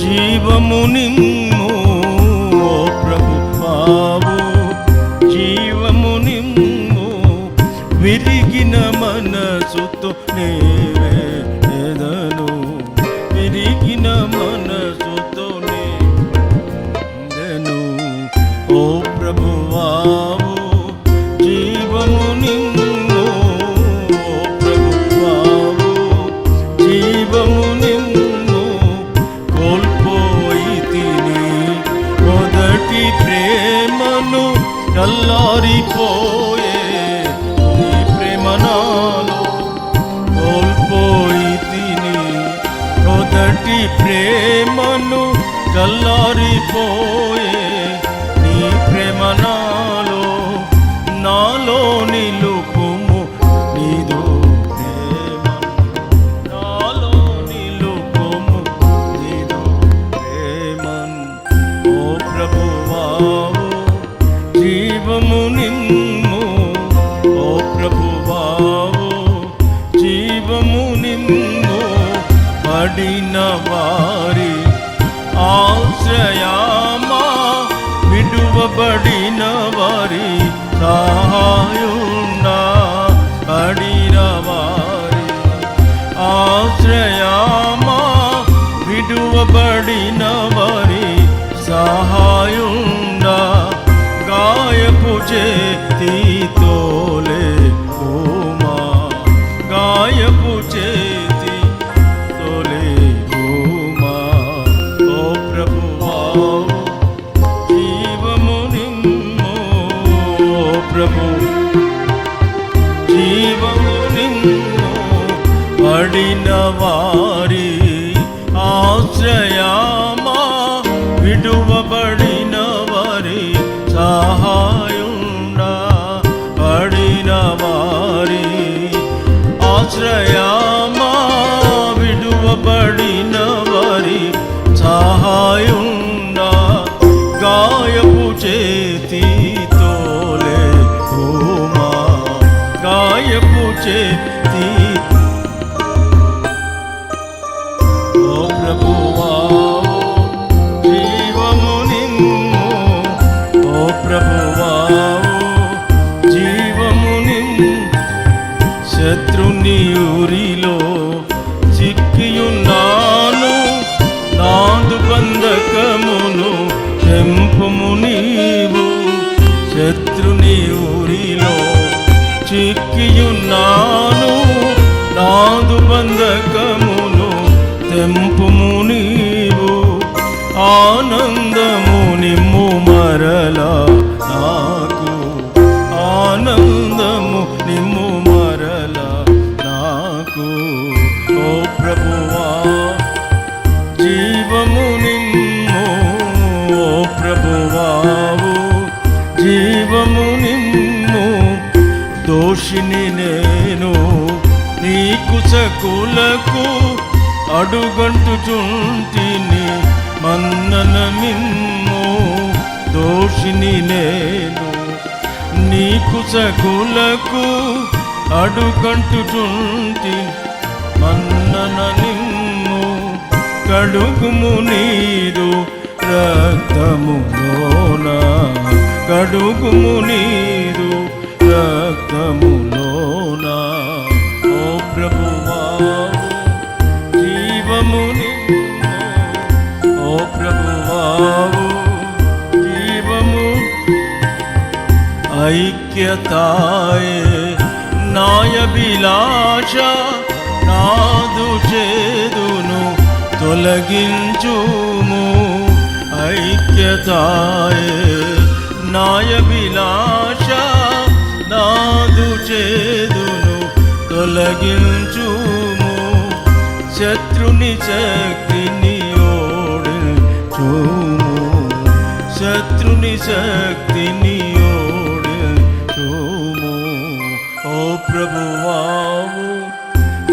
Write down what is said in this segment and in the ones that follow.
జీవము నిమ్ము ఓ ప్రభువావు, జీవము నిమ్ము. విరిగిన మనసుతో నేవేదను, విరిగిన మనసుతో నేదను. ఓ ప్రభువావు, జీవము నిమ్ము ఓ ప్రభువావు, జీవము నిమ్ము. కోల్పోయి తిని మొదటి ప్రేమను, చల్లారిపోయే నీ ప్రేమ నాలో. కోల్పోయి తిని మొదటి ప్రేమను, చల్లారిపోయే నీ ప్రేమ నాలో. నాలో నిలుపుము నీదు ప్రేమ, నాలో నిలుపుము నీదు ప్రేమన్. ఓ ప్రభువావు, జీవము నిమ్ము ఓ ప్రభువావు, జీవము నిమ్ము. పడిన వారి ఆశ్రయమా, విడువబడిన వారి సహాయుండా. పడిన వారి ఆశ్రయమా, విడువబడిన వారి సహాయుండా. గాయపు చేతితోలే ఓమా, గాయపు చేతితోలే ఓమా. ఓ ప్రభువావు, జీవము నిమ్ము ఓ ప్రభు, జీవము నిమ్ము. పడిన వారి ఆశ్రయమా, విడువబడిన వారి సహాయుండా. పడిన వారి ఆశ్రయమా, విడువబడిన వారి సహాయుండా. గాయపు చేతితోలే ఓమా, గాయపు చేతి. ఓ ప్రభువావు, జీవము నిమ్ము ఓ ప్రభువావు, జీవము నిమ్ము. శత్రుని ఊరిలో చిక్కియున్నాను, నాదు బంధకమును తెంపుము నీవు. శత్రుని ఊరిలో చిక్కియున్నాను, నాదు బంధకమును తెంపుము నీవు. ఆనందము నిమ్ము మరలా నాకు, ఆనందము నిమ్ము మరలా నాకు. ఓ ప్రభువా, జీవము నిమ్ము ఓ ప్రభువావు, జీవము నిమ్ము. దోషిని నేను నీకు సకులకు అడుగంటుచుంటిని, మన్నన నిమ్ము. దోషిని నేను నీకు సకులకు అడుగంటుచుంటి, మన్నన నిమ్ము. కడుగుము నీరు రక్తములోన, కడుగుము నీరు రక్తములోన. ఓ ప్రభువావు, జీవము నిమ్ము ఓ ప్రభువావు, జీవము. ఐక్యతాయే నాయభిలాష, నాదు చేదును తొలగించుము. ఐక్యతాయే నాయభిలాష, నాదు చేదును తొలగించుము. శత్రుని శక్తిని ఓడించుము, శత్రుని శక్తిని ఓడించుము. ఓ ప్రభువావు,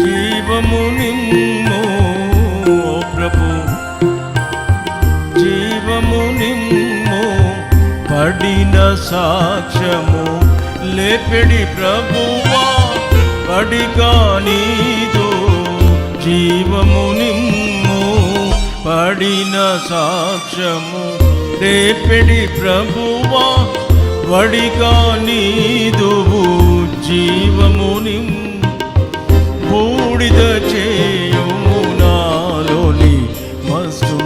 జీవము నిమ్ము ఓ ప్రభు, జీవము నిమ్ము. పడిన సాక్ష్యము లేపెడి ప్రభువా, పడిగా నీదు జీవము నిమ్ము. పడిన సాక్ష్యము రేపెడి ప్రభువా వడిగా నీదువు జీవము బూడిద చేయుము నాలోని మస్తు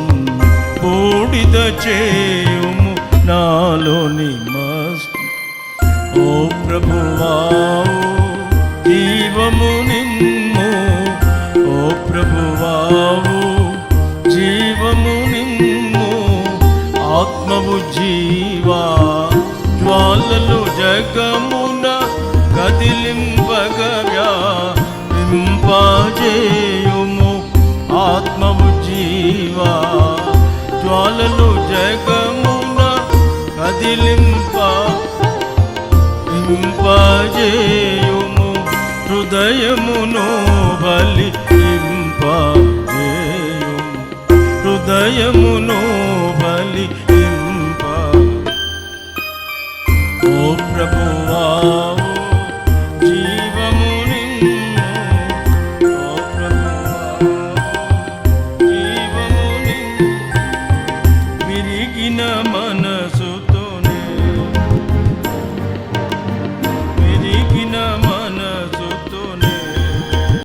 బూడిద చేయుము నాలోని మస్తు ఓ ప్రభువా జీవము నిమ్ము ఓ ప్రభువావు జీవము నిమ్ము ఆత్మవు జీవా జ్వాలలు జగమున కదిలింపగవ్యాపింపజేయుము ఆత్మవు జీవా జ్వాలలు జగమున కదిలింపజేయుము హృదయమును బలింపజేయుము హృదయమును బలి